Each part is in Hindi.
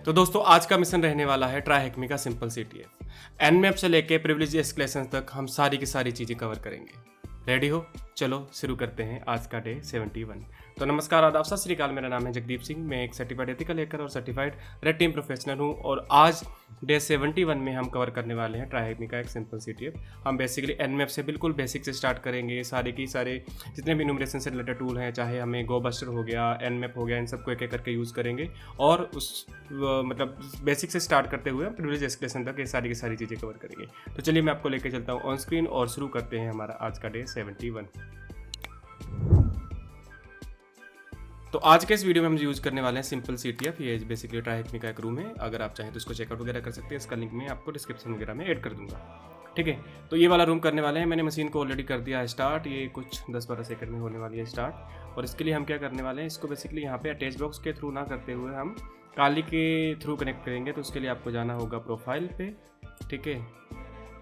तो दोस्तों आज का मिशन रहने वाला है ट्राईहेक्मी का सिंपल सीटीएफ। एनमैप से लेके प्रिविलेज एस्केलेशन तक हम सारी की सारी चीज़ें कवर करेंगे। रेडी हो? चलो शुरू करते हैं आज का डे 71। तो नमस्कार, आदाब, सत श्री अकाल। मेरा नाम है जगदीप सिंह। मैं एक सर्टिफाइड एथिकल हैकर और सर्टिफाइड रेड टीम प्रोफेशनल हूं और आज डे 71 में हम कवर करने वाले हैं ट्राईहेक्मी का एक सिंपल सीटीएफ। हम बेसिकली एनमैप से बिल्कुल बेसिक से स्टार्ट करेंगे। सारे की सारे जितने भी न्यूमरेशन से रिलेटेड टूल हैं, चाहे हमें गोबस्टर हो गया, एनमैप हो गया, इन सबको एक एक करके यूज़ करेंगे और उस मतलब बेसिक से स्टार्ट करते हुए प्रिविलेज एस्केलेशन तक ये सारी की सारी चीज़ें कवर करेंगे। तो चलिए मैं आपको लेकर चलता हूँ ऑन स्क्रीन और शुरू करते हैं हमारा आज का डे 71। तो आज के इस वीडियो में हम यूज़ करने वाले हैं सिंपल सीटीएफ। ये बेसिकली ट्राईहेक्मी का एक रूम है। अगर आप चाहें तो इसको चेकआउट वगैरह कर सकते हैं। इसका लिंक मैं आपको डिस्क्रिप्शन वगैरह में ऐड कर दूंगा। ठीक है, तो ये वाला रूम करने वाले हैं। मैंने मशीन को ऑलरेडी कर दिया है स्टार्ट। ये कुछ 10-12 सेकंड में होने वाली है स्टार्ट। और इसके लिए हम क्या करने वाले हैं, इसको बेसिकली यहाँ पे अटैच बॉक्स के थ्रू ना करते हुए हम काली के थ्रू कनेक्ट करेंगे। तो उसके लिए आपको जाना होगा प्रोफाइल पे। ठीक है,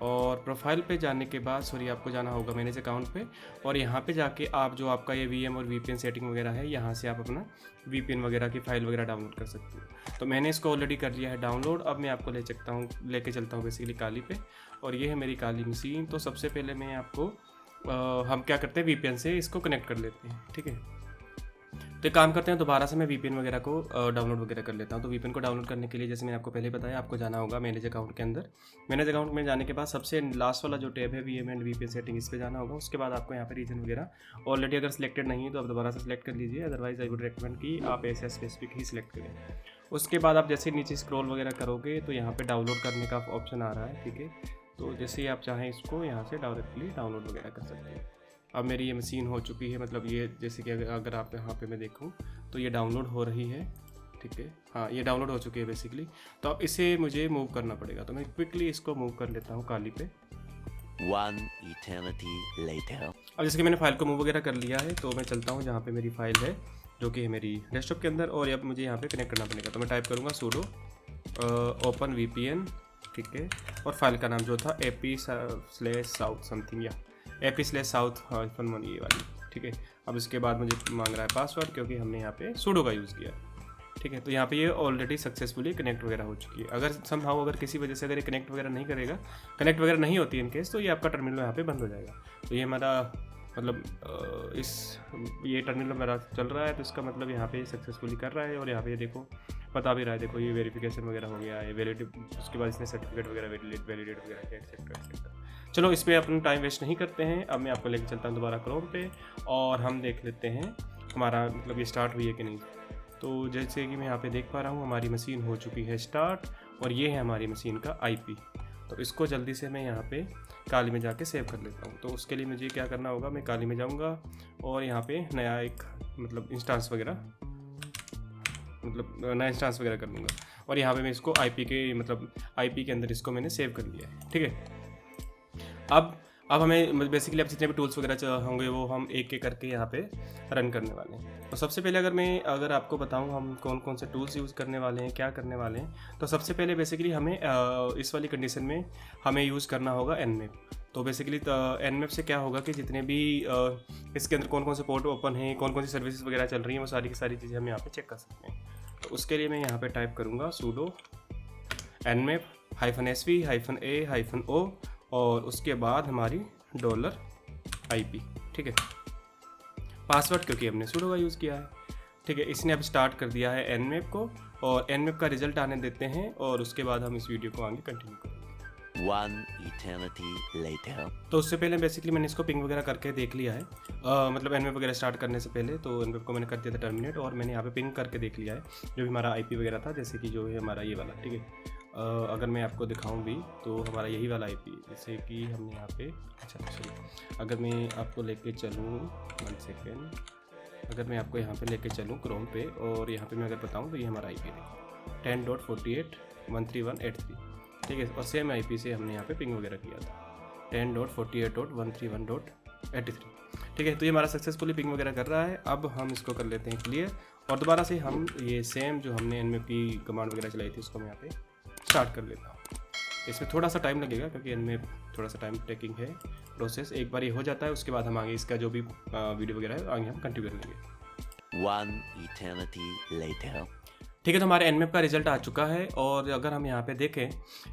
और प्रोफाइल पे जाने के बाद आपको जाना होगा मैनेज अकाउंट पे और यहाँ पे जाके आप जो आपका ये वीएम और वीपीएन सेटिंग वगैरह है, यहाँ से आप अपना वीपीएन वगैरह की फाइल वगैरह डाउनलोड कर सकते हो। तो मैंने इसको ऑलरेडी कर लिया है डाउनलोड। अब मैं आपको लेके चलता हूँ बेसिकली काली पे और ये है मेरी काली मशीन। तो सबसे पहले मैं आपको हम क्या करते हैं, वीपीएन से इसको कनेक्ट कर लेते हैं। ठीक है, तो एक काम करते हैं, दोबारा से मैं वीपीएन वगैरह को डाउनलोड वगैरह कर लेता हूँ। तो वीपीएन को डाउनलोड करने के लिए जैसे मैंने आपको पहले बताया, आपको जाना होगा मैनेज अकाउंट के अंदर। मैनेज अकाउंट में जाने के बाद सबसे लास्ट वाला जो टैब है वीएम एंड वीपीएन सेटिंग, इस पर जाना होगा। उसके बाद आपको यहाँ पे रीजन वगैरह ऑलरेडी अगर सिलेक्टेड नहीं है तो आप दोबारा से सिलेक्ट कर लीजिए। अदरवाइज आई वुड रिकमेंड कि आप ऐसे स्पेसिफिक ही सिलेक्ट करें। उसके बाद आप जैसे नीचे स्क्रॉल वगैरह करोगे तो यहाँ पर डाउनलोड करने का ऑप्शन आ रहा है। ठीक है, तो जैसे ही आप चाहें इसको यहाँ से डायरेक्टली डाउनलोड वगैरह कर सकते हैं। अब मेरी ये मशीन हो चुकी है, मतलब ये जैसे कि अगर आप यहाँ पे मैं देखूँ तो ये डाउनलोड हो रही है। ठीक है, हाँ ये डाउनलोड हो चुकी है बेसिकली। तो अब इसे मुझे मूव करना पड़ेगा, तो मैं क्विकली इसको मूव कर लेता हूँ काली पे। One eternity later. अब जैसे कि मैंने फाइल को मूव वगैरह कर लिया है तो मैं चलता हूँ जहाँ पे मेरी फाइल है, जो कि है मेरी डेस्कटॉप के अंदर। और अब मुझे यहाँ पे कनेक्ट करना पड़ेगा। तो मैं टाइप करूँगा sudo ओपन VPN। ठीक है, और फाइल का नाम जो था AP/south समथिंग या AP/south-1 ये वाली। ठीक है, अब इसके बाद मुझे मांग रहा है पासवर्ड, क्योंकि हमने यहाँ पे sudo का यूज़ किया। ठीक है, तो यहाँ पे ये ऑलरेडी सक्सेसफुली कनेक्ट वगैरह हो चुकी है। अगर किसी वजह से अगर ये कनेक्ट वगैरह नहीं होती इन केस, तो ये आपका टर्मिनल यहाँ पे बंद हो जाएगा। तो ये हमारा मतलब ये टर्मिनल मेरा चल रहा है, तो इसका मतलब यहाँ पे सक्सेसफुली कर रहा है। और यहाँ पे देखो बता भी रहा है, देखो ये वेरिफिकेशन वगैरह हो गया है, उसके बाद इसने सर्टिफिकेट वगैरह वैलिडेट वगैरह किया, एक्सेट्रा। चलो इस पर अपना टाइम वेस्ट नहीं करते हैं। अब मैं आपको लेकर चलता हूँ दोबारा क्रोम पे और हम देख लेते हैं हमारा मतलब ये स्टार्ट हुई है कि नहीं। तो जैसे कि मैं यहाँ पे देख पा रहा हूँ हमारी मशीन हो चुकी है स्टार्ट और ये है हमारी मशीन का IP। तो इसको जल्दी से मैं यहाँ पे काली में जाके सेव कर लेता हूँ। तो उसके लिए मुझे क्या करना होगा, मैं काली में जाऊँगा और यहाँ पे नया एक मतलब इंस्टांस वगैरह कर लूँगा। और यहाँ पे मैं इसको IP के अंदर इसको मैंने सेव कर लिया है। ठीक है, अब हमें बेसिकली अब जितने भी टूल्स वगैरह होंगे वो हम एक एक करके यहाँ पे रन करने वाले हैं। तो सबसे पहले अगर आपको बताऊँ हम कौन कौन से टूल्स यूज़ करने वाले हैं, क्या करने वाले हैं, तो सबसे पहले बेसिकली हमें इस वाली कंडीशन में हमें यूज़ करना होगा एनमैप। तो बेसिकली एनमैप से क्या होगा कि जितने भी इसके अंदर कौन कौन से पोर्ट ओपन हैं, कौन कौन सी सर्विसेज वगैरह चल रही हैं, वो सारी की सारी चीज़ें हम यहाँ पे चेक कर सकते हैं। तो उसके लिए मैं यहाँ पे टाइप करूँगा sudo nmap-sv-a-o और उसके बाद हमारी $IP। ठीक है, पासवर्ड क्योंकि हमने sudo का यूज़ किया है। ठीक है, इसने अब स्टार्ट कर दिया है एनमैप को और एनमैप का रिजल्ट आने देते हैं और उसके बाद हम इस वीडियो को आगे कंटिन्यू करेंगे। One eternity later. तो उससे पहले बेसिकली मैंने इसको पिंग वगैरह करके देख लिया है, मतलब एनमैप वगैरह स्टार्ट करने से पहले। तो एनमैप को मैंने कर दिया था टर्मिनेट और मैंने यहाँ पे पिंग करके देख लिया है जो भी हमारा IP वगैरह था, जैसे कि जो है हमारा ये वाला। ठीक है, अगर मैं आपको दिखाऊं भी तो हमारा यही वाला IP, जैसे कि हमने यहाँ पे अगर मैं आपको लेके चलूँ 1 सेकेंड, अगर मैं आपको यहाँ पे लेके चलूँ क्रोम पे और यहाँ पे मैं अगर बताऊँ तो ये हमारा IP देखो 10.48.131.83। ठीक है, और सेम IP से हमने यहाँ पे पिंग वगैरह किया था 10.48.131.83। ठीक है, तो ये हमारा सक्सेसफुली पिंग वगैरह कर रहा है। अब हम इसको कर लेते हैं क्लियर और दोबारा से हम ये सेम जो हमने एनमैप की कमांड वगैरह चलाई थी उसको मैं यहाँ पे स्टार्ट कर लेता हूँ। इसमें थोड़ा सा टाइम लगेगा क्योंकि एनमैप थोड़ा सा टाइम टेकिंग है प्रोसेस। एक बार ये हो जाता है उसके बाद हम आगे इसका जो भी वीडियो वगैरह है आगे हम कंटिन्यू कर लेंगे। One eternity later. ठीक है, तो हमारे nmap का रिजल्ट आ चुका है और अगर हम यहाँ पे देखें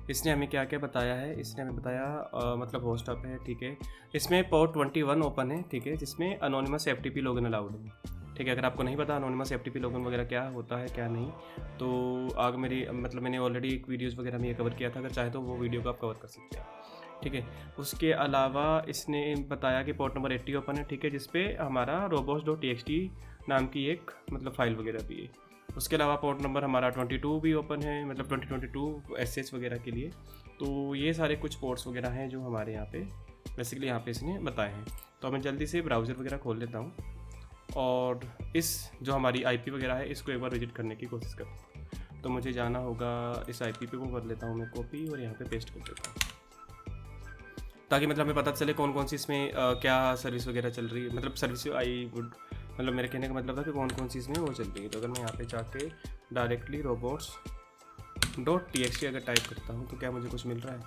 इसने हमें क्या क्या बताया है। इसने हमें बताया मतलब होस्ट अप है, ठीक है। इसमें पोर्ट 21 ओपन है, ठीक है, जिसमें अनोनिमस FTP लॉगिन अलाउड है, ठीक है। अगर आपको नहीं पता अनोनिमस FTP लॉगिन वगैरह क्या होता है क्या नहीं, तो आगे मेरी मतलब मैंने ऑलरेडी एक वीडियोज़ वगैरह में ये कवर किया था, अगर चाहे तो वो वीडियो को आप कवर कर सकते हैं, ठीक है। उसके अलावा इसने बताया कि पोर्ट नंबर 80 ओपन है, ठीक है, जिसपे हमारा robots.txt नाम की एक मतलब फाइल वगैरह भी है। उसके अलावा पोर्ट नंबर हमारा 22 भी ओपन है, मतलब 2022 SH वगैरह के लिए। तो ये सारे कुछ पोर्ट्स वगैरह हैं जो हमारे यहाँ पे बेसिकली यहाँ पे इसने बताए हैं। तो मैं जल्दी से ब्राउज़र वगैरह खोल लेता हूँ और इस जो हमारी IP वगैरह है इसको एक बार विजिट करने की कोशिश करता हूँ। तो मुझे जाना होगा, इस IP पे को कर लेता हूँ मैं कॉपी और यहाँ पे पेस्ट कर देता हूँ, ताकि मतलब हमें पता चले कौन कौन सी इसमें क्या सर्विस वगैरह चल रही है। मतलब सर्विस आई वुड मतलब मेरे कहने का मतलब था कि कौन कौन सी इसमें वो चल रही है। तो अगर मैं यहाँ पे जाके डायरेक्टली robots.txt अगर टाइप करता हूँ तो क्या मुझे कुछ मिल रहा है?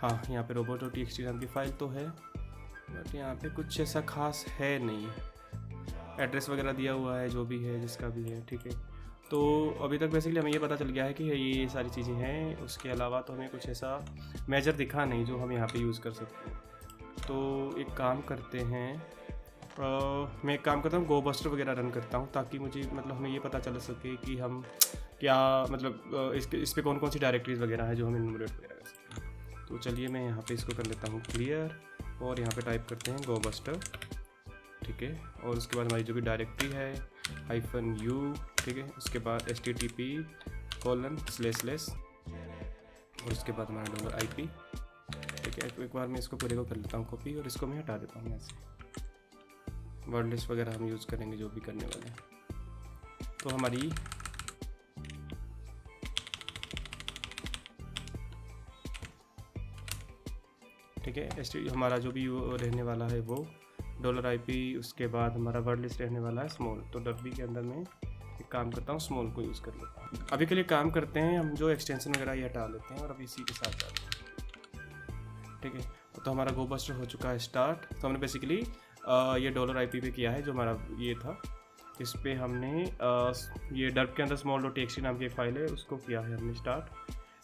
हाँ, यहाँ पे robots.txt नाम की फ़ाइल तो है, बट यहाँ पे कुछ ऐसा खास है नहीं। एड्रेस वगैरह दिया हुआ है जो भी है, जिसका भी है, ठीक है। तो अभी तक बेसिकली हमें ये पता चल गया है कि ये सारी चीज़ें हैं। उसके अलावा तो हमें कुछ ऐसा मेजर दिखा नहीं जो हम यहाँ पे यूज़ कर सकते हैं। तो एक काम करते हैं, मैं एक काम करता हूँ GoBuster वगैरह रन करता हूँ, ताकि मुझे मतलब हमें ये पता चल सके कि हम क्या मतलब इस पर कौन कौन सी डायरेक्टरीज वगैरह है जो हम इनमरेट वगैरह कर सकते हैं। तो चलिए मैं यहाँ पे इसको कर लेता हूँ क्लियर और यहाँ पे टाइप करते हैं GoBuster, ठीक है। और उसके बाद हमारी जो भी डायरेक्टरी है -u, ठीक है। उसके बाद http:// और उसके बाद हमारा $IP, ठीक है। एक बार मैं इसको पूरे को कर लेता हूँ कॉपी और इसको मैं हटा देता हूँ यहाँ से। वर्ड लिस्ट वगैरह हम यूज़ करेंगे जो भी करने वाले हैं। तो हमारी ठीक है हमारा जो भी रहने वाला है वो $IP, उसके बाद हमारा वर्ड लिस्ट रहने वाला है स्मॉल। तो डब्बी के अंदर मैं एक काम करता हूँ, स्मॉल को यूज़ कर लेता हूँ। अभी के लिए काम करते हैं, हम जो एक्सटेंशन वगैरह ये हटा लेते हैं और अभी इसी के साथ जाते हैं, ठीक है। तो हमारा GoBuster हो चुका है स्टार्ट। तो हमने बेसिकली ये $IP पे किया है जो हमारा ये था। इस पर हमने ये डर्ब के अंदर small.txt नाम की एक फ़ाइल है उसको किया है हमने स्टार्ट।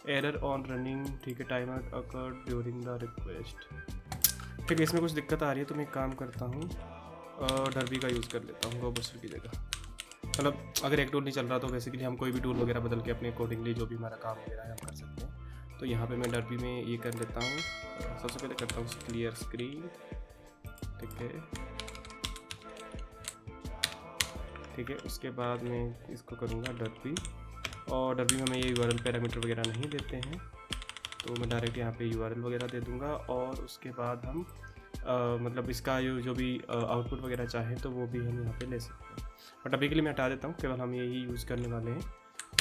एरर ऑन रनिंग, ठीक है, timer occurred during the request, ठीक है। इसमें कुछ दिक्कत आ रही है तो मैं एक काम करता हूँ, डर्बी का यूज़ कर लेता हूँ GoBuster की जगह। मतलब अगर एक टूल नहीं चल रहा तो बेसिकली हम कोई भी टूल वगैरह बदल के अपने अकॉर्डिंगली जो भी हमारा काम वगैरह है हम कर सकते हैं। तो यहाँ पे मैं डर्बी में ये कर लेता हूँ। सबसे पहले करता हूँ क्लियर स्क्रीन, ठीक है, ठीक है। उसके बाद मैं इसको करूँगा डर्बी, और डर्बी में हमें ये URL पैरामीटर वगैरह नहीं देते हैं, तो मैं डायरेक्ट यहाँ पे URL वगैरह दे दूँगा। और उसके बाद हम मतलब इसका जो भी आउटपुट वगैरह चाहे तो वो भी हम यहाँ पे ले सकते हैं, बट अभी के लिए मैं हटा देता हूँ, केवल हम यही यूज़ करने वाले हैं।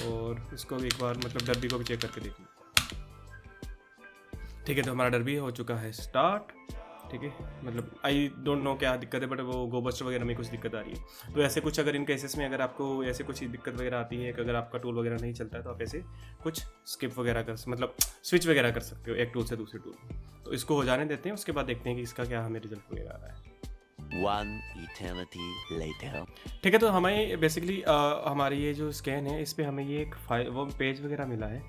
और इसको एक बार मतलब डर्बी को भी चेक करके देख लेते हैं, ठीक है। तो हमारा डर्बी हो चुका है स्टार्ट, ठीक है। मतलब आई डोंट नो क्या दिक्कत है, बट वो GoBuster वगैरह में कुछ दिक्कत आ रही है। तो ऐसे कुछ अगर इन केसेस में अगर आपको ऐसे कुछ दिक्कत वगैरह आती है कि अगर आपका टूल वगैरह नहीं चलता है तो आप ऐसे कुछ स्किप वगैरह कर मतलब स्विच वगैरह कर सकते हो एक टूल से दूसरे टूल। तो इसको हो जाने देते हैं, उसके बाद देखते हैं कि इसका क्या हमें रिजल्ट वगैरह आ रहा है। One eternity later. ठीक है, तो हमें बेसिकली हमारी ये जो स्कैन है इस पर हमें ये एक फाइल वो पेज वगैरह मिला है।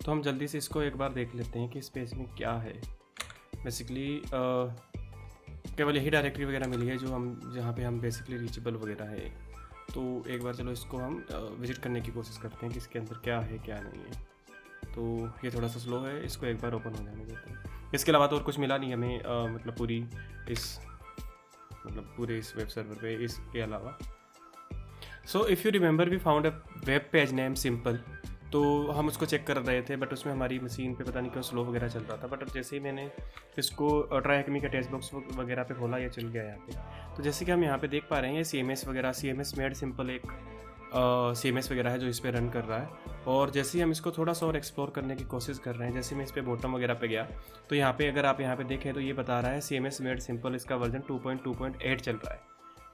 तो हम जल्दी से इसको एक बार देख लेते हैं कि इस पेज में क्या है। बेसिकली केवल यही डायरेक्टरी वगैरह मिली है जो हम जहाँ पे हम बेसिकली रीचेबल वगैरह है। तो एक बार चलो इसको हम विजिट करने की कोशिश करते हैं कि इसके अंदर क्या है क्या नहीं है। तो ये थोड़ा सा स्लो है, इसको एक बार ओपन हो जाने देते हैं। इसके अलावा तो और कुछ मिला नहीं हमें मतलब पूरे इस वेब सर्वर पे इसके अलावा। So if you remember we found a web page name simple. तो हम उसको चेक कर रहे थे, बट उसमें हमारी मशीन पे पता नहीं क्यों स्लो वगैरह चल रहा था। बट जैसे ही मैंने इसको ट्राईएकमी का टेक्स्ट बॉक्स वगैरह पे खोला, ये चल गया यहाँ पे। तो जैसे कि हम यहाँ पे देख पा रहे हैं, ये CMS वगैरह CMS मेड सिंपल एक CMS वगैरह है जो इस पर रन कर रहा है। और जैसे ही हम इसको थोड़ा सा और एक्सप्लोर करने की कोशिश कर रहे हैं, जैसे मैं इस पर बॉटम वगैरह पे गया तो यहाँ पे अगर आप यहाँ पे देखें तो ये बता रहा है CMS मेड सिंपल, इसका वर्जन 2.2.8 चल रहा है,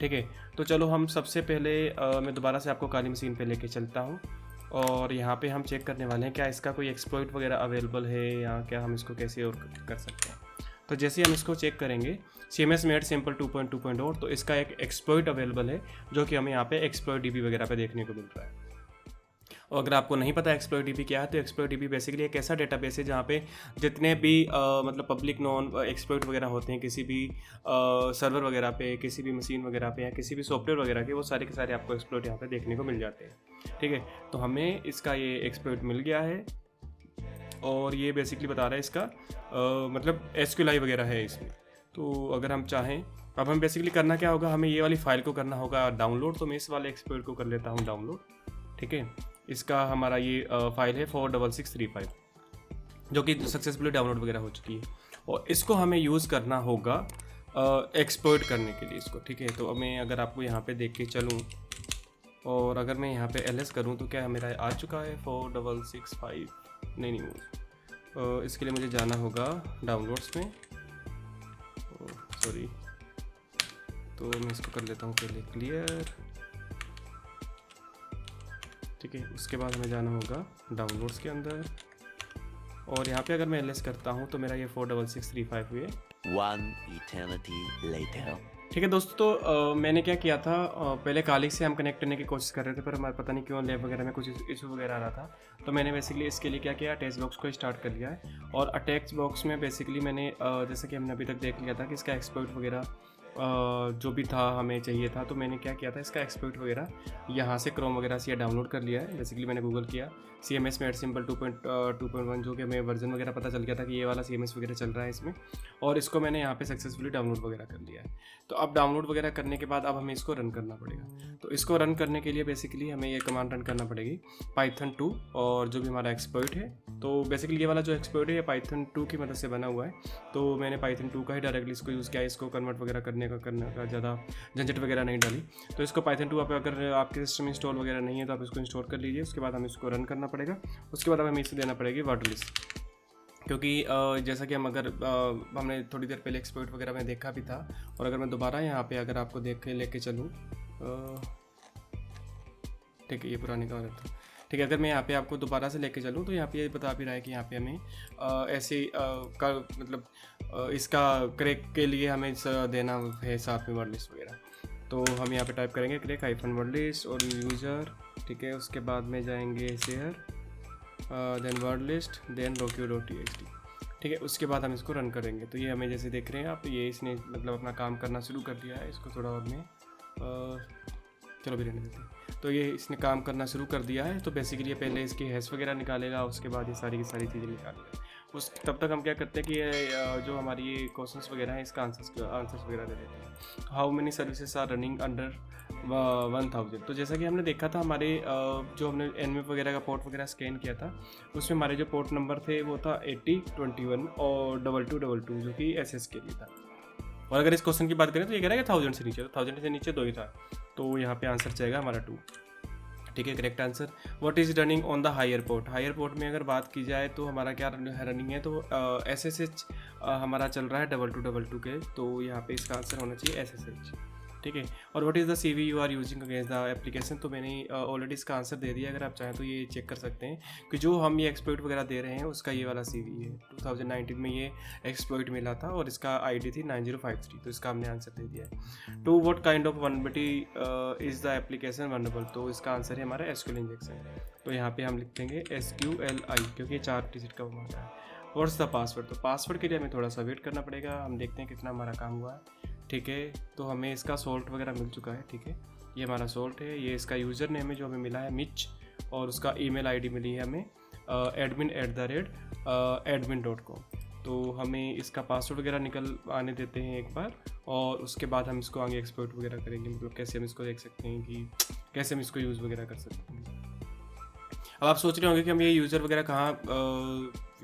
ठीक है। तो चलो हम सबसे पहले मैं दोबारा से आपको काली मशीन पे लेके चलता हूँ और यहाँ पे हम चेक करने वाले हैं क्या इसका कोई एक्सप्लॉइट वगैरह अवेलेबल है या क्या हम इसको कैसे और कर सकते हैं। तो जैसे हम इसको चेक करेंगे CMS मेड सिंपल 2.2.0, तो इसका एक एक्सप्लॉइट अवेलेबल है जो कि हमें यहाँ पे एक्सप्लॉइट DB वगैरह पे देखने को मिल रहा है। और अगर आपको नहीं पता एक्सप्लॉइट डीबी क्या है, तो एक्सप्लॉइट डीबी बेसिकली एक ऐसा डेटाबेस है जहाँ पे जितने भी मतलब पब्लिक नॉन एक्सप्लॉइट वगैरह होते हैं किसी भी सर्वर वगैरह पे, किसी भी मशीन वगैरह पे या किसी भी सॉफ्टवेयर वगैरह के, वो सारे के सारे आपको एक्सप्लॉइट यहाँ पे देखने को मिल जाते हैं। ठीक है, तो हमें इसका ये एक्सप्लॉइट मिल गया है और ये बेसिकली बता रहा है इसका मतलब SQLi वगैरह है इसमें। तो अगर हम चाहें, अब हम बेसिकली करना क्या होगा, हमें ये वाली फाइल को करना होगा डाउनलोड। तो मैं इस वाले एक्सप्लॉइट को कर लेता हूँ डाउनलोड। ठीक है, इसका हमारा ये फाइल है 46635 जो कि सक्सेसफुली डाउनलोड वगैरह हो चुकी है, और इसको हमें यूज़ करना होगा एक्सप्लॉइट करने के लिए इसको। ठीक है, तो मैं अगर आपको यहाँ पे देख के चलूँ और अगर मैं यहाँ पे ls करूँ तो क्या मेरा आ चुका है 4665, नहीं इसके लिए मुझे जाना होगा डाउनलोड्स में, सॉरी। तो मैं इसको कर लेता हूँ पहले क्लियर। ठीक है, उसके बाद हमें जाना होगा डाउनलोड्स के अंदर, और यहाँ पे अगर मैं ls करता हूँ तो मेरा ये 46635 हुए। One eternity later. ठीक है दोस्तों, तो मैंने क्या किया था, पहले कालिक से हम कनेक्ट करने की कोशिश कर रहे थे, पर हमारा पता नहीं क्यों लैब वगैरह में कुछ इशू वगैरह आ रहा था। तो मैंने बेसिकली इसके लिए क्या किया, टेक्स्ट बॉक्स को स्टार्ट कर लिया है, और टेक्स्ट बॉक्स में बेसिकली मैंने जैसे कि हमने अभी तक देख लिया था कि इसका एक्सप्लॉइट वगैरह जो भी था हमें चाहिए था, तो मैंने क्या किया था, इसका एक्सप्लॉइट वगैरह यहाँ से क्रोम वगैरह से डाउनलोड कर लिया है। बेसिकली मैंने गूगल किया CMS में एडसिम्पल 2.1, जो कि हमें वर्जन वगैरह पता चल गया था कि ये वाला CMS वगैरह चल रहा है इसमें, और इसको मैंने यहाँ पे सक्सेसफुली डाउनलोड वगैरह कर लिया है। तो अब डाउनलोड वगैरह करने के बाद अब हमें इसको रन करना पड़ेगा। तो इसको रन करने के लिए बेसिकली हमें ये कमांड रन करना पड़ेगी Python 2, और जो भी हमारा एक्सप्लॉइट है, तो बेसिकली ये वाला जो एक्सप्लॉइट है ये Python 2 की मदद से बना हुआ है। तो मैंने Python 2 का ही डायरेक्टली इसको यूज़ किया, इसको कन्वर्ट वगैरह करने का ज़्यादा झंझट वगैरह नहीं डाली। तो इसको Python 2 पे अगर आपके सिस्टम में इंस्टॉल वगैरह नहीं है तो आप इसको इंस्टॉल कर लीजिए। उसके बाद हमें इसको रन करना पड़ेगा। उसके बाद हमें इसे देना पड़ेगी वर्ड लिस्ट, क्योंकि जैसा कि हम अगर हमने थोड़ी देर पहले एक्सप्लॉइट वगैरह में देखा भी था, और अगर मैं दोबारा यहाँ पे अगर आपको देख के लेके चलूँ, ठीक है ये पुराने का था। ठीक है, अगर मैं यहाँ पे आपको दोबारा से लेके चलूँ तो यहाँ पे ये बता भी रहा है कि यहाँ पे हमें ऐसे का मतलब इसका क्रैक के लिए हमें देना है साथ में वर्ड लिस्ट वगैरह। तो हम यहाँ पे टाइप करेंगे क्रैक हाइफन वर्ड लिस्ट और यूज़र। ठीक है, उसके बाद में जाएंगे share, then word list, then rocu.txt। ठीक है, उसके बाद हम इसको रन करेंगे। तो ये हमें जैसे देख रहे हैं आप, ये इसने मतलब अपना काम करना शुरू कर दिया है। इसको थोड़ा और में चलो भी रहने देते हैं। तो ये इसने काम करना शुरू कर दिया है। तो बेसिकली ये पहले इसकी हैश वगैरह निकालेगा, उसके बाद ये सारी की सारी चीज़ें निकालेगा। तब तक हम क्या करते हैं कि ये जो हमारी ये क्वेश्चंस वगैरह हैं इसका आंसर्स वगैरह दे देते हैं। How many services are running under 1000। तो जैसा कि हमने देखा था हमारे जो हमने nmap वगैरह का पोर्ट वगैरह स्कैन किया था, उसमें हमारे जो पोर्ट नंबर थे वो था 8021 और 2222 जो कि SS के लिए था। और अगर इस क्वेश्चन की बात करें तो ये कह रहा है कि 1000 से नीचे, तो 1000 से नीचे 2 ही था, तो यहाँ पे आंसर चाहिए हमारा 2। ठीक है, correct answer. What is running on the higher port. Higher port में अगर बात की जाए तो हमारा क्या रनिंग है, तो SSH हमारा चल रहा है 2222 के, तो यहाँ पे इसका आंसर होना चाहिए SSH। ठीक है, और what is the CV you are using against the application. तो मैंने ऑलरेडी इसका आंसर दे दिया। अगर आप चाहें तो ये चेक कर सकते हैं कि जो हम ये एक्सप्लॉइट वगैरह दे रहे हैं उसका ये वाला CV है। 2019 में ये एक्सप्लॉइट मिला था और इसका ID थी 9053, तो इसका हमने आंसर दे दिया है। To what kind of vulnerability is the application vulnerable. तो इसका आंसर है हमारा SQL इंजेक्शन। तो यहाँ पे हम लिख देंगे SQLI, क्योंकि 4 डिजिट का हमारा है। What's the password. तो पासवर्ड के लिए हमें थोड़ा सा वेट करना पड़ेगा। हम देखते हैं कितना हमारा काम हुआ है। ठीक है, तो हमें इसका सोल्ट वगैरह मिल चुका है। ठीक है, ये हमारा सोल्ट है। ये इसका यूज़र नेम है जो हमें मिला है मिच, और उसका ईमेल ID मिली है हमें admin@admin.com। तो हमें इसका पासवर्ड वगैरह निकल आने देते हैं एक बार, और उसके बाद हम इसको आगे एक्सप्लॉइट वगैरह करेंगे। मतलब कैसे हम इसको देख सकते हैं कि कैसे हम इसको यूज़ वगैरह कर सकते हैं। अब आप सोच रहे होंगे कि हम ये यूज़र वगैरह कहाँ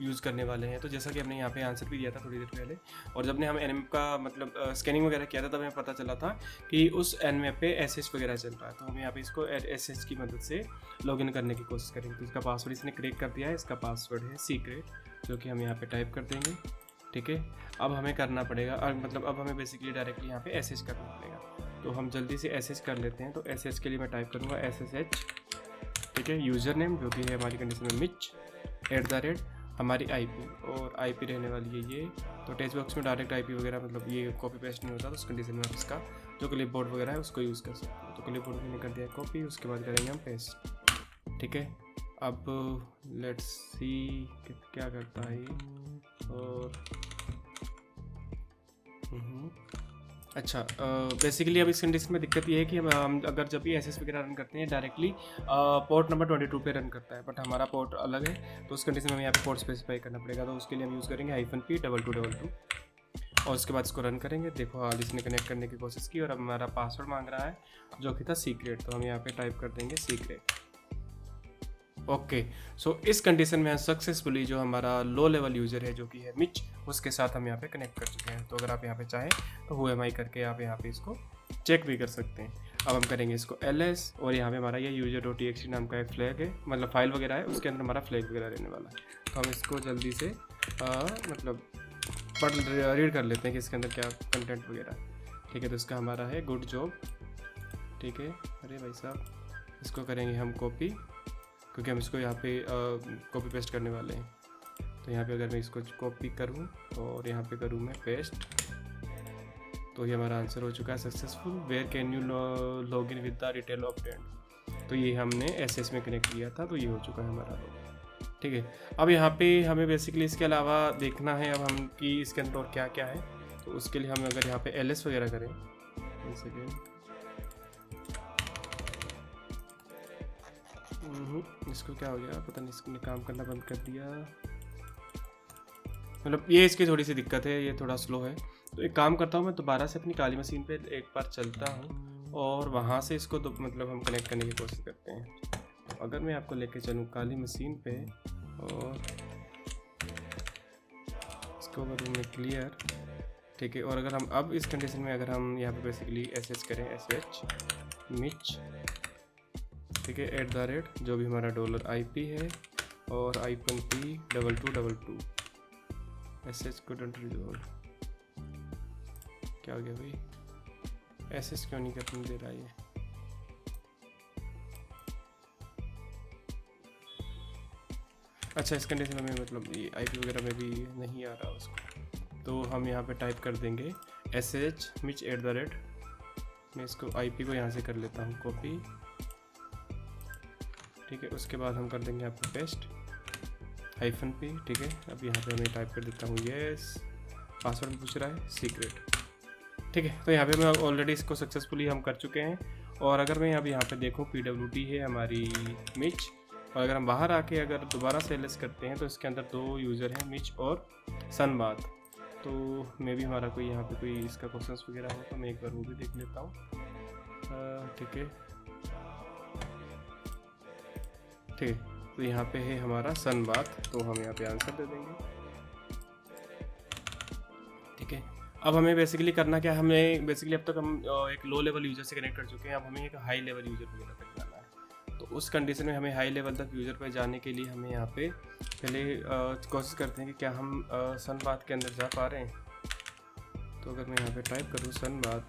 यूज़ करने वाले हैं। तो जैसा कि हमने यहाँ पे आंसर भी दिया था थोड़ी देर पहले, और जब ने हम nmap का मतलब स्कैनिंग वगैरह किया था तब हमें पता चला था कि उस nmap पे SSH वगैरह चल रहा है। तो हम यहाँ पे इसको SSH की मदद से लॉगिन करने की कोशिश करेंगे। तो इसका पासवर्ड इसने क्रैक कर दिया है। इसका पासवर्ड है सीक्रेट, जो कि हम यहाँ पे टाइप कर देंगे। ठीक है, अब हमें करना पड़ेगा, और मतलब अब हमें बेसिकली डायरेक्टली यहाँ पे SSH करना पड़ेगा। तो हम जल्दी से SSH कर लेते हैं। तो SSH के लिए मैं टाइप करूँगा SSH। ठीक है, यूज़र नेम जो कि है हमारी कंडीशन में मिच, @ हमारी IP, और IP रहने वाली है ये। तो टेक्स्ट बॉक्स में डायरेक्ट IP वगैरह मतलब ये कॉपी पेस्ट नहीं होता, तो उस कंडीशन में आप इसका जो क्लिपबोर्ड वगैरह है उसको यूज़ कर सकते हो। तो क्लिपबोर्ड मैंने कर दिया कॉपी, उसके बाद करेंगे हम पेस्ट। ठीक है, अब लेट्स सी क्या करता है ये। और अच्छा, बेसिकली अब इस कंडीशन में दिक्कत ये है कि हम अगर जब भी एसएस वगैरह रन करते हैं डायरेक्टली पोर्ट नंबर 22 पे रन करता है, बट हमारा पोर्ट अलग है, तो उस कंडीशन में हमें यहाँ पे पोर्ट स्पेसिफाई करना पड़ेगा। तो उसके लिए हम यूज़ करेंगे -P2222 और उसके बाद इसको रन करेंगे। देखो हाल इसने कनेक्ट करने की कोशिश की और अब हमारा पासवर्ड मांग रहा है जो कि था सीक्रेट, तो हम यहाँ पे टाइप कर देंगे सीक्रेट। ओके, सो इस कंडीशन में सक्सेसफुली जो हमारा लो लेवल यूज़र है जो कि है मिच, उसके साथ हम यहाँ पे कनेक्ट कर चुके हैं। तो अगर आप यहाँ पे चाहें तो हु एम आई करके आप यहाँ पे इसको चेक भी कर सकते हैं। अब हम करेंगे इसको ls और यहाँ पे हमारा ये user.txt नाम का एक फ्लैग है, मतलब फाइल वगैरह है, उसके अंदर हमारा फ्लैग वगैरह रहने वाला है। तो हम इसको जल्दी से मतलब रीड कर लेते हैं कि इसके अंदर क्या कंटेंट वगैरह। ठीक है, तो इसका हमारा है गुड जॉब। ठीक है, अरे भाई साहब इसको करेंगे हम कॉपी, क्योंकि हम इसको यहाँ पे कॉपी पेस्ट करने वाले हैं। तो यहाँ पे अगर मैं इसको कॉपी करूँ और यहाँ पे करूँ मैं पेस्ट, तो ये हमारा आंसर हो चुका है successful. Where can you log in with the detail obtained, तो ये हमने एसएस में कनेक्ट किया था, तो ये हो चुका है हमारा लॉग। ठीक है, अब यहाँ पे हमें बेसिकली इसके अलावा देखना है अब हम कि इसके अंदर और क्या क्या है। तो उसके लिए हम अगर यहाँ पे ls वगैरह करें, एक सेकेंड, इसको क्या हो गया पता नहीं, इसने काम करना बंद कर दिया। मतलब ये इसकी थोड़ी सी दिक्कत है, ये थोड़ा स्लो है। तो एक काम करता हूँ, मैं दोबारा से अपनी काली मशीन पे एक बार चलता हूँ और वहाँ से इसको मतलब हम कनेक्ट करने की कोशिश करते हैं। तो अगर मैं आपको लेके चलूँ काली मशीन पे और इसको करूँ मैं क्लियर, ठीक है, और अगर हम अब इस कंडीशन में अगर हम यहाँ पे बेसिकली sh करें sh मिच, ठीक है, @ जो भी हमारा $IP है और -P2222 sh couldn't resolve, क्या हो गया भाई, sh क्यों नहीं करने दे रहा है। अच्छा, इस कंडीशन में मतलब ये IP वगैरह में भी नहीं आ रहा उसको, तो हम यहाँ पे टाइप कर देंगे sh मिच @ मैं इसको IP को यहाँ से कर लेता हूँ कॉपी। ठीक है, उसके बाद हम कर देंगे आपको पेस्ट -P। ठीक है, अब यहाँ पे मैं टाइप कर देता हूँ येस, पासवर्ड पूछ रहा है सीक्रेट। ठीक है, तो यहाँ पे मैं ऑलरेडी इसको सक्सेसफुली हम कर चुके हैं। और अगर मैं अब यहाँ पे देखूँ PWT है हमारी मिच, और अगर हम बाहर आके अगर दोबारा से ls करते हैं तो इसके अंदर 2 यूज़र हैं मिच और सनबाथ। तो मे भी हमारा कोई यहाँ पे कोई इसका क्वेश्चंस वगैरह हो तो मैं एक बार वो भी देख लेता हूँ। ठीक है, ठीक है, तो यहाँ पे है हमारा सनबाथ, तो हम यहाँ पे आंसर दे देंगे। ठीक है, अब हमें बेसिकली करना क्या है, हमें बेसिकली अब तक हम एक लो लेवल यूज़र से कनेक्ट कर चुके हैं, अब हमें एक हाई लेवल यूज़र वगैरह तक जाना है। तो उस कंडीशन में हमें हाई लेवल तक यूज़र पर जाने के लिए हमें यहाँ पे पहले कोशिश करते हैं कि क्या हम सनबाथ के अंदर जा पा रहे हैं। तो अगर मैं यहाँ पे टाइप करूँ सनबाथ,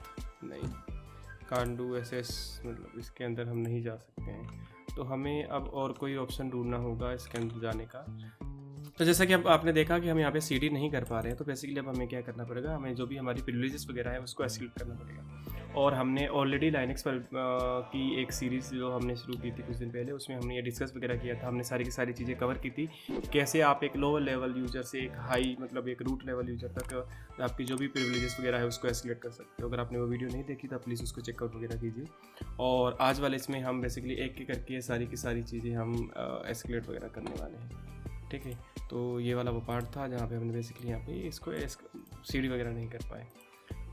नहीं, कान डू ss, मतलब इसके अंदर हम नहीं जा सकते हैं। तो हमें अब और कोई ऑप्शन ढूंढना होगा इसके अंदर जाने का। तो जैसा कि अब आपने देखा कि हम यहाँ पे CD नहीं कर पा रहे हैं, तो बेसिकली अब हमें क्या करना पड़ेगा, हमें जो भी हमारी प्रिविलेजेस वगैरह है उसको एस्केलेट करना पड़ेगा। और हमने ऑलरेडी लाइनक्स पर की एक सीरीज़ जो हमने शुरू की थी कुछ दिन पहले, उसमें हमने ये डिस्कस वगैरह किया था, हमने सारी की सारी चीज़ें कवर की थी, कैसे आप एक लोअर लेवल यूज़र से एक हाई मतलब एक रूट लेवल यूज़र तक आपकी जो भी प्रिविलेजेस वगैरह है उसको एस्केलेट कर सकते हो। अगर आपने वो वीडियो नहीं देखी तो प्लीज़ उसको चेकआउट वगैरह कीजिए। और आज वाले इसमें हम बेसिकली एक करके सारी की सारी चीज़ें हम एस्केलेट वगैरह करने वाले हैं। ठीक है, तो ये वाला वो पार्ट था जहाँ पे हमने बेसिकली यहाँ पे इसको CD वगैरह नहीं कर पाए।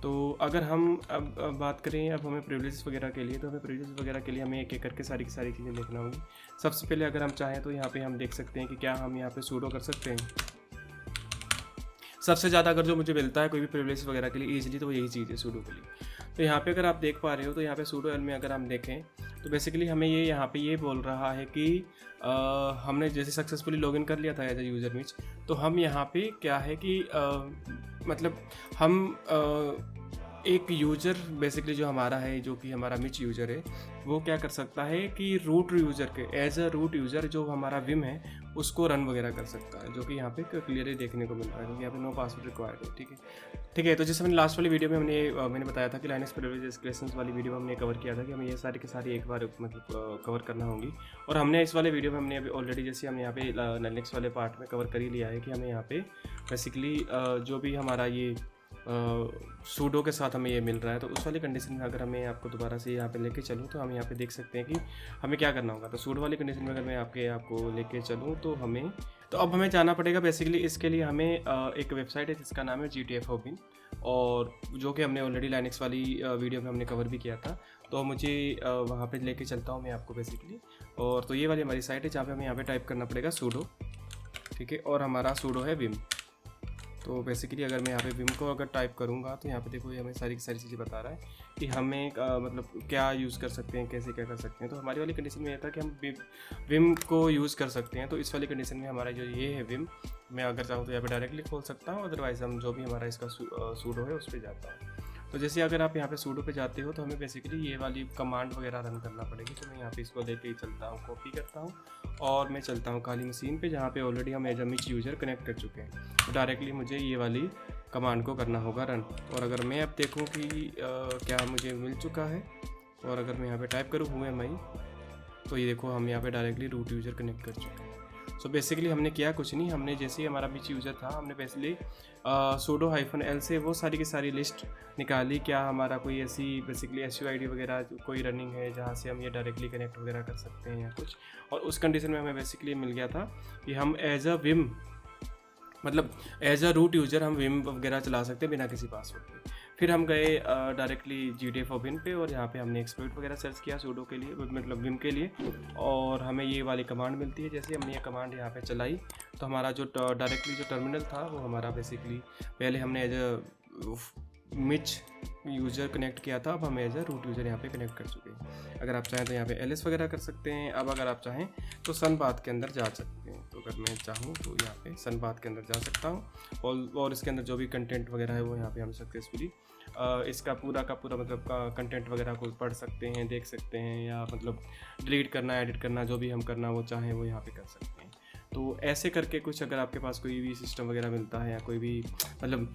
तो अगर हम अब बात करें अब हमें प्रिविलेजेस वगैरह के लिए, तो हमें प्रिविलेजेस वगैरह के लिए हमें एक करके सारी की सारी चीज़ें देखना होगी। सबसे पहले अगर हम चाहें तो यहाँ पे हम देख सकते हैं कि क्या हम यहाँ पे सूडो कर सकते हैं। सबसे ज़्यादा अगर जो मुझे मिलता है कोई भी प्रिविलेजेस वगैरह के लिए ईजिली, तो यही चीज़ है सूडो के लिए। तो यहाँ पे अगर आप देख पा रहे हो तो यहाँ पे सूडो एल में अगर हम देखें तो बेसिकली हमें ये यहाँ पे ये बोल रहा है कि हमने जैसे सक्सेसफुली लॉगिन कर लिया था एज ए यूज़र मिच, तो हम यहाँ पे क्या है कि मतलब हम एक यूज़र बेसिकली जो हमारा है, जो कि हमारा मिच यूज़र है, वो क्या कर सकता है कि रूट यूज़र के एज अ रूट यूज़र जो हमारा विम है उसको रन वगैरह कर सकता है, जो कि यहाँ पे क्लियरली देखने को मिल रहा है, क्योंकि यहाँ पे नो पासवर्ड रिक्वायर्ड है। ठीक है। तो जैसे मैंने लास्ट वाली वीडियो में मैंने बताया था कि लाइनक्स प्रिविलेज एस्केलेशंस वाली वीडियो में हमने कवर किया था कि हमें ये सारी की सारी एक बार मतलब कवर करना होगी। और हमने इस वाले वीडियो में हमने अभी ऑलरेडी जैसे हमने यहाँ पे लाइनक्स वाले पार्ट में कवर कर ही लिया है कि हमें यहाँ पे बेसिकली जो भी हमारा ये सूडो के साथ हमें ये मिल रहा है, तो उस वाली कंडीशन में अगर हमें आपको दोबारा से यहाँ पे लेके चलूँ तो हम यहाँ पे देख सकते हैं कि हमें क्या करना होगा। तो सूडो वाली कंडीशन में अगर मैं आपको लेके चलूँ तो अब हमें जाना पड़ेगा। बेसिकली इसके लिए हमें एक वेबसाइट है जिसका नाम है GTFOBin, और जो कि हमने ऑलरेडी लाइनक्स वाली वीडियो में हमने कवर भी किया था। तो मुझे वहाँ पे लेके चलता हूँ मैं आपको बेसिकली। और तो ये वाली हमारी साइट है जहाँ पे हमें यहाँ पे टाइप करना पड़ेगा सूडो, ठीक है, और हमारा सूडो है विम। तो बेसिकली अगर मैं यहाँ पे विम को अगर टाइप करूँगा तो यहाँ पे देखो ये हमें सारी की सारी चीज़ें बता रहा है कि हमें मतलब क्या यूज़ कर सकते हैं, कैसे क्या कर सकते हैं। तो हमारी वाली कंडीशन में ये था कि हम विम को यूज़ कर सकते हैं। तो इस वाली कंडीशन में हमारा जो ये है विम, मैं अगर चाहूँ तो यहाँ पे डायरेक्टली खोल सकता हूँ, अदरवाइज़ हम जो भी हमारा इसका सूडो है उस पर जाता हूँ। तो जैसे अगर आप यहाँ पे सूडो पे जाते हो तो हमें बेसिकली ये वाली कमांड वगैरह रन करना पड़ेगी। तो मैं यहाँ पे इसको लेके ही चलता हूँ, कॉपी करता हूँ और मैं चलता हूँ खाली मशीन पे जहाँ पे ऑलरेडी हम as a Mitch user connect कर चुके हैं। तो डायरेक्टली मुझे ये वाली कमांड को करना होगा रन। और अगर मैं अब देखूँ कि क्या मुझे मिल चुका है, और अगर मैं यहाँ पे टाइप करूँ हुए मैं, तो ये देखो हम यहाँ पे डायरेक्टली रूट यूज़र कनेक्ट कर चुके हैं। सो बेसिकली हमने किया कुछ नहीं, हमने जैसे ही हमारा मिच यूज़र था हमने बेसिकली सूडो -l से वो सारी की सारी लिस्ट निकाली, क्या हमारा कोई ऐसी बेसिकली SUID वगैरह कोई रनिंग है जहाँ से हम ये डायरेक्टली कनेक्ट वगैरह कर सकते हैं या कुछ। और उस कंडीशन में हमें बेसिकली मिल गया था कि हम एज अ विम मतलब एज अ रूट यूज़र हम विम वगैरह चला सकते हैं बिना किसी पासवर्ड के। फिर हम गए डायरेक्टली GTFOBin पे और यहाँ पे हमने एक्सप्लॉइट वगैरह सर्च किया सूडो के लिए, मतलब विम के लिए, और हमें ये वाली कमांड मिलती है। जैसे हमने ये कमांड यहाँ पे चलाई तो हमारा जो डायरेक्टली जो टर्मिनल था वो हमारा बेसिकली पहले हमने as a Mitch user connect किया था, अब हम एज अ रूट यूज़र यहाँ पे कनेक्ट कर चुके हैं। अगर आप चाहें तो यहाँ पे LS वगैरह कर सकते हैं। अब अगर आप चाहें तो सनबाथ के अंदर जा सकते हैं। तो अगर मैं चाहूँ तो यहाँ पे सनबाथ के अंदर जा सकता हूँ और इसके अंदर जो भी कंटेंट वगैरह है वो यहाँ पे हम सक्सेसफुली इसका पूरा का पूरा मतलब कंटेंट वगैरह को पढ़ सकते हैं, देख सकते हैं, या मतलब डिलीट करना, एडिट करना, जो भी हम करना वो चाहें वो यहाँ पे कर सकते हैं। तो ऐसे करके कुछ अगर आपके पास कोई भी सिस्टम वगैरह मिलता है या कोई भी मतलब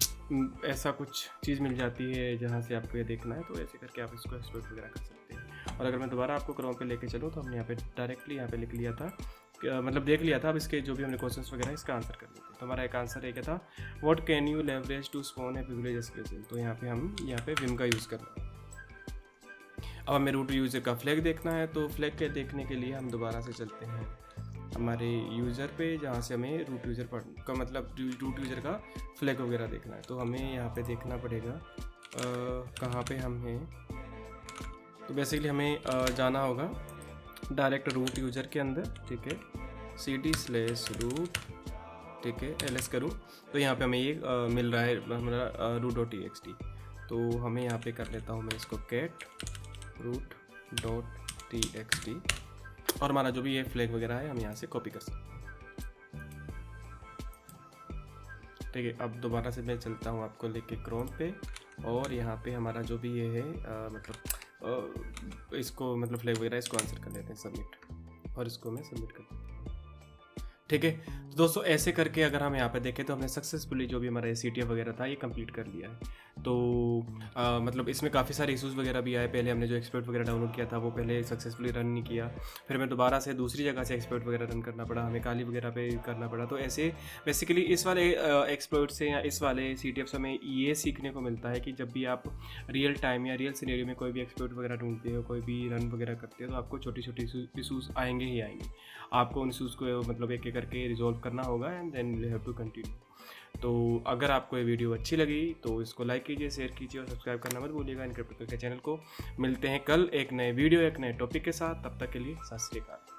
ऐसा कुछ चीज़ मिल जाती है जहाँ से आपको ये देखना है, तो ऐसे करके आप इसको एक्सप्लोर वगैरह कर सकते हैं। और अगर मैं दोबारा आपको क्रोम पे लेके चलूँ तो हमने यहाँ पे डायरेक्टली यहाँ पे लिख लिया था, मतलब देख लिया था। अब इसके जो भी हमने क्वेश्चंस वगैरह इसका आंसर कर लिया। तो हमारा एक आंसर है क्या था, what can you leverage to spawn a privilege escalation. तो यहाँ पे हम यहाँ पे विम का यूज़ करना है। अब हमें रूट यूज़र का फ्लैग देखना है, तो फ्लैग के देखने के लिए हम दोबारा से चलते हैं हमारे यूज़र पे जहाँ से हमें रूट यूज़र का मतलब रूट यूज़र का फ्लैग वगैरह देखना है। तो हमें यहाँ पे देखना पड़ेगा कहाँ पे हम हैं। तो बेसिकली हमें जाना होगा डायरेक्ट रूट यूज़र के अंदर, ठीक है, cd/root, ठीक है, ls करूँ तो यहाँ पे हमें ये मिल रहा है हमारा root.txt। तो हमें यहाँ पे कर लेता हूँ मैं इसको cat root.txt, और हमारा जो भी ये फ्लैग वगैरह है हम यहाँ से कॉपी कर सकते हैं। ठीक है, अब दोबारा से मैं चलता हूँ आपको लेके क्रोम पे, और यहाँ पे हमारा जो भी ये है मतलब इसको मतलब फ्लैग वगैरह इसको आंसर कर लेते हैं सबमिट, और इसको मैं सबमिट कर देता हूँ। ठीक है, तो दोस्तों ऐसे करके अगर हम यहाँ पे देखें तो हमने सक्सेसफुली जो भी हमारा CTF वगैरह था ये कंप्लीट कर लिया है। तो मतलब इसमें काफ़ी सारे इश्यूज़ वगैरह भी आए। पहले हमने जो एक्सपर्ट वगैरह डाउनलोड किया था वो पहले सक्सेसफुली रन नहीं किया, फिर हमें दोबारा से दूसरी जगह से एक्सपर्ट वगैरह रन करना पड़ा, हमें काली वगैरह पे करना पड़ा। तो ऐसे बेसिकली इस वाले एक्सपर्ट से या इस वाले CTF से हमें ये सीखने को मिलता है कि जब भी आप रियल टाइम या रियल सिनेरियो में कोई भी एक्सपर्ट वगैरह ढूंढते हो, कोई भी रन वगैरह करते हो, तो आपको छोटी छोटी इशूज़ आएंगे ही आएंगे। आपको उन इशूज़ को मतलब एक एक करके रिजॉल्व करना होगा and then you have to continue. तो अगर आपको ये वीडियो अच्छी लगी तो इसको लाइक कीजिए, शेयर कीजिए और सब्सक्राइब करना मत भूलिएगा इनक्रिप्टो के चैनल को। मिलते हैं कल एक नए वीडियो एक नए टॉपिक के साथ, तब तक के लिए सत श्री अकाल।